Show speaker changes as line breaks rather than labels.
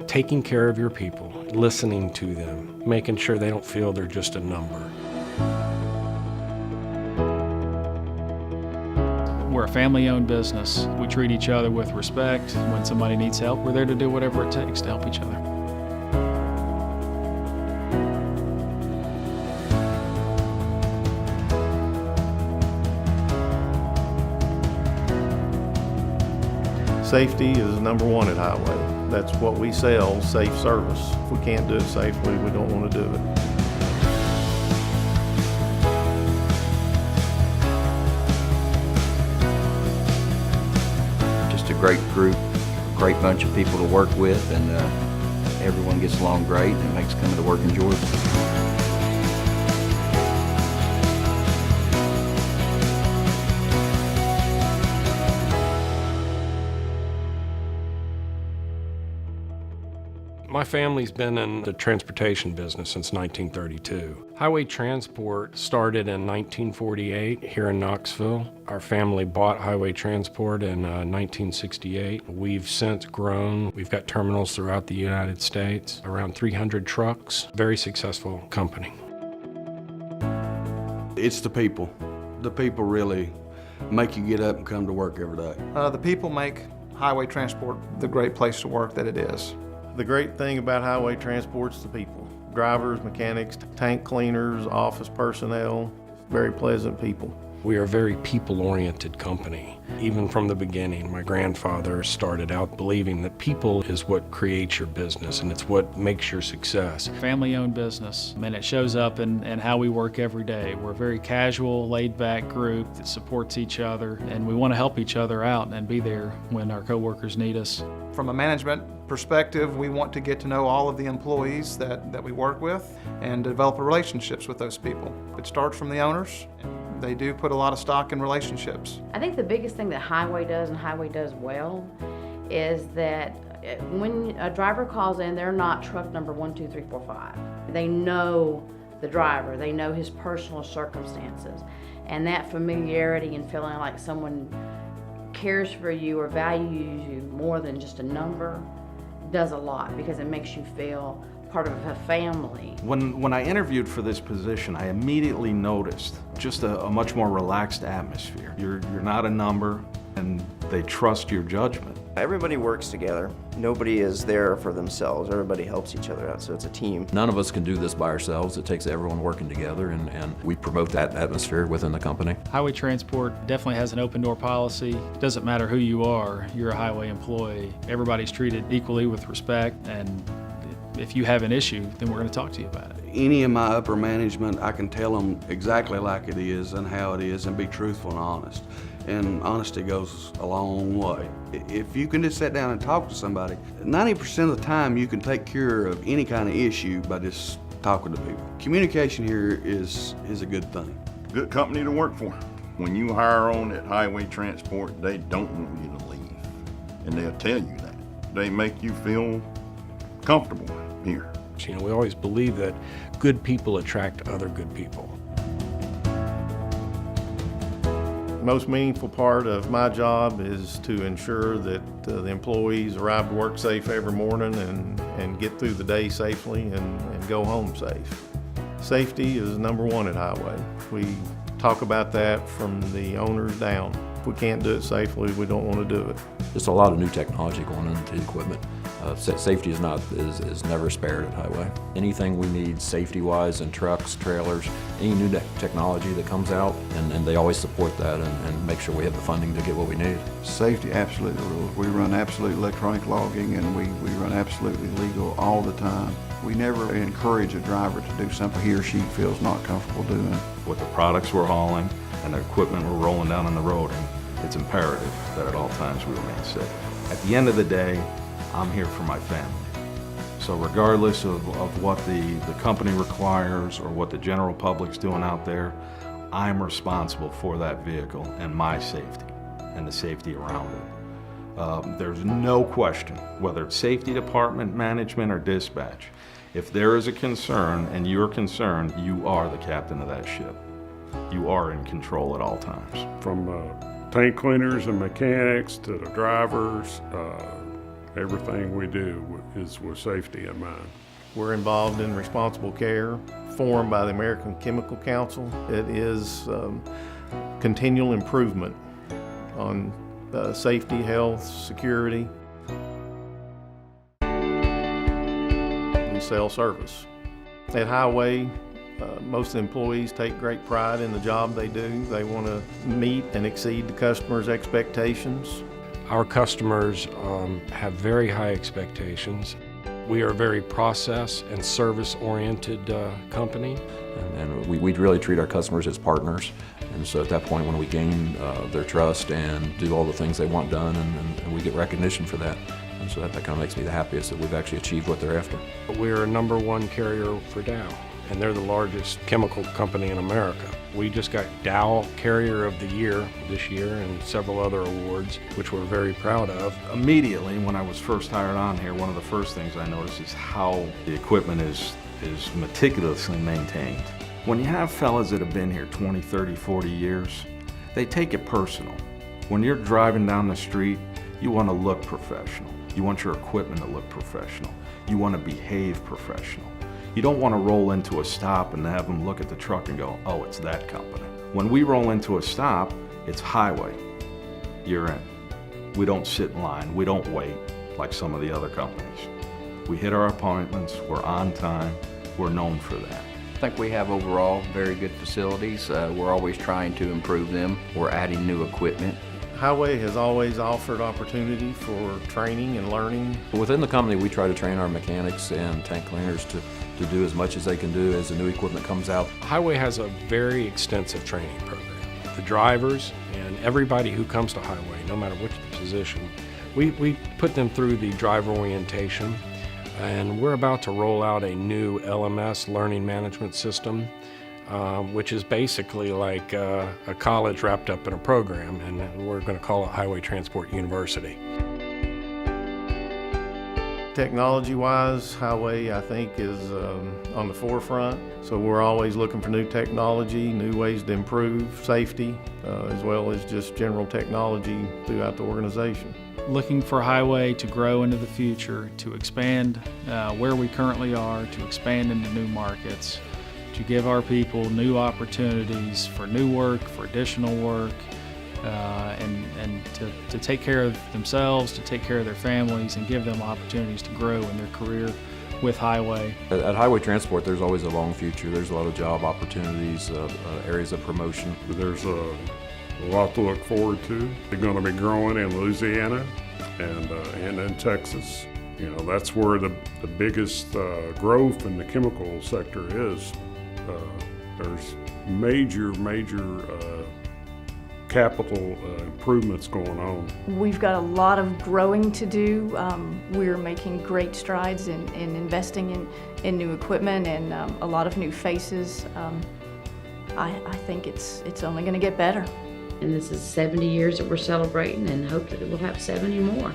taking care of your people, listening to them, making sure they don't feel they're just a number.
We're a family-owned business. We treat each other with respect. When somebody needs help, we're there to do whatever it takes to help each other.
Safety is number one at Highway. That's what we sell, safe service. If we can't do it safely, we don't want to do it.
Just a great group, a great bunch of people to work with, and everyone gets along great, and it makes coming to work enjoyable.
My family's been in the transportation business since 1932. Highway transport started in 1948 here in Knoxville. Our family bought highway transport in 1968. We've since grown. We've got terminals throughout the United States, around 300 trucks. Very successful company.
It's the people. The people really make you get up and come to work every day.
The people make highway transport the great place to work that it is.
The great thing about highway transport's the people. Drivers, mechanics, tank cleaners, office personnel, very pleasant people.
We are a very people-oriented company. Even from the beginning, my grandfather started out believing that people is what creates your business and it's what makes your success.
Family-owned business, and it shows up in how we work every day. We're a very casual, laid-back group that supports each other, and we want to help each other out and be there when our coworkers need us.
From a management perspective, we want to get to know all of the employees that we work with and develop relationships with those people. It starts from the owners. They do put a lot of stock in relationships.
I think the biggest thing that Highway does, and Highway does well, is that when a driver calls in, they're not truck number 1, 2, 3, 4, 5. They know the driver, they know his personal circumstances, and that familiarity and feeling like someone cares for you or values you more than just a number does a lot, because it makes you feel part of a family.
When I interviewed for this position, I immediately noticed just a much more relaxed atmosphere. You're not a number, and they trust your judgment.
Everybody works together. Nobody is there for themselves. Everybody helps each other out, so it's a team.
None of us can do this by ourselves. It takes everyone working together, and we promote that atmosphere within the company.
Highway transport definitely has an open door policy. It doesn't matter who you are, you're a highway employee. Everybody's treated equally with respect, and if you have an issue, then we're going to talk to you about it.
Any of my upper management, I can tell them exactly like it is and how it is and be truthful and honest. And honesty goes a long way. If you can just sit down and talk to somebody, 90% of the time you can take care of any kind of issue by just talking to people. Communication here is a good thing.
Good company to work for. When you hire on at Highway Transport, they don't want you to leave. And they'll tell you that. They make you feel comfortable here.
You know, we always believe that good people attract other good people.
The most meaningful part of my job is to ensure that the employees arrive to work safe every morning and get through the day safely and go home safe. Safety is number one at Highway. We talk about that from the owners down. If we can't do it safely, we don't want to do it.
There's a lot of new technology going into the equipment. Safety is never spared at Highway. Anything we need safety-wise in trucks, trailers, any new technology that comes out, and they always support that and make sure we have the funding to get what we need.
Safety absolutely rules. We run absolute electronic logging, and we run absolutely legal all the time. We never encourage a driver to do something he or she feels not comfortable doing.
With the products we're hauling and the equipment we're rolling down on the road, and it's imperative that at all times we remain safe. At the end of the day, I'm here for my family. So regardless of what the company requires or what the general public's doing out there, I'm responsible for that vehicle and my safety and the safety around it. There's no question, whether it's safety department, management, or dispatch, if there is a concern and you're concerned, you are the captain of that ship. You are in control at all times.
From tank cleaners and mechanics to the drivers, Everything we do is with safety in mind.
We're involved in responsible care, formed by the American Chemical Council. It is continual improvement on safety, health, security. We sell service. At Highway, most of the employees take great pride in the job they do. They want to meet and exceed the customer's expectations.
Our customers have very high expectations. We are a very process and service-oriented company.
And we really treat our customers as partners. And so at that point, when we gain their trust and do all the things they want done, and we get recognition for that. And so that kind of makes me the happiest that we've actually achieved what they're after.
We're a #1 carrier for Dow, and they're the largest chemical company in America. We just got Dow Carrier of the Year this year and several other awards, which we're very proud of.
Immediately, when I was first hired on here, one of the first things I noticed is how the equipment is meticulously maintained. When you have fellas that have been here 20, 30, 40 years, they take it personal. When you're driving down the street, you want to look professional. You want your equipment to look professional. You want to behave professional. You don't want to roll into a stop and have them look at the truck and go, oh, it's that company. When we roll into a stop, it's Highway. You're in. We don't sit in line. We don't wait like some of the other companies. We hit our appointments. We're on time. We're known for that.
I think we have overall very good facilities. We're always trying to improve them. We're adding new equipment.
Highway has always offered opportunity for training and learning.
Within the company, we try to train our mechanics and tank cleaners to do as much as they can do as the new equipment comes out.
Highway has a very extensive training program. The drivers and everybody who comes to Highway, no matter which position, we put them through the driver orientation, and we're about to roll out a new LMS, learning management system, which is basically like a college wrapped up in a program, and we're going to call it Highway Transport University.
Technology-wise, Highway, I think, is on the forefront. So we're always looking for new technology, new ways to improve safety, as well as just general technology throughout the organization.
Looking for Highway to grow into the future, to expand where we currently are, to expand into new markets, to give our people new opportunities for new work, for additional work, and to take care of themselves, to take care of their families, and give them opportunities to grow in their career with Highway.
At Highway Transport, there's always a long future. There's a lot of job opportunities, areas of promotion.
There's a lot to look forward to. They're going to be growing in Louisiana and in Texas. You know, that's where the biggest growth in the chemical sector is. There's major capital improvements going on.
We've got a lot of growing to do. We're making great strides in investing in new equipment and a lot of new faces. I think it's only going to get better.
And this is 70 years that we're celebrating, and hope that we'll have 70 more.